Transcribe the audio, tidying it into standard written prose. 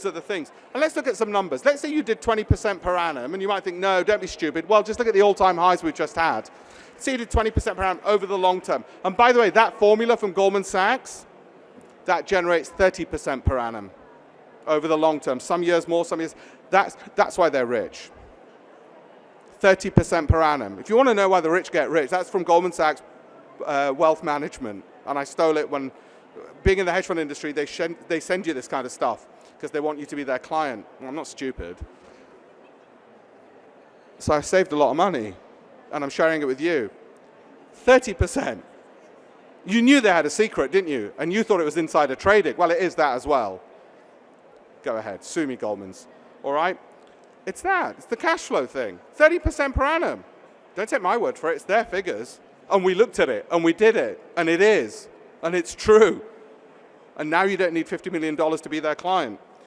are the things. And let's look at some numbers. Let's say you did 20% per annum, and you might think, no, don't be stupid. Well, just look at the all-time highs we've just had. So you did 20% per annum over the long term. And by the way, that formula from Goldman Sachs, that generates 30% per annum over the long term. Some years more, some years. That's why they're rich. 30% per annum. If you want to know why the rich get rich, that's from Goldman Sachs Wealth Management. And I stole it when, being in the hedge fund industry, they send you this kind of stuff because they want you to be their client. Well, I'm not stupid. So I've saved a lot of money, and I'm sharing it with you. 30%. You knew they had a secret, didn't you? And you thought it was insider trading. Well, it is that as well. Go ahead, sue me, Goldman's. All right? It's that. It's the cash flow thing. 30% per annum. Don't take my word for it. It's their figures. And we looked at it, and we did it. And it is. And it's true. And now you don't need $50 million to be their client.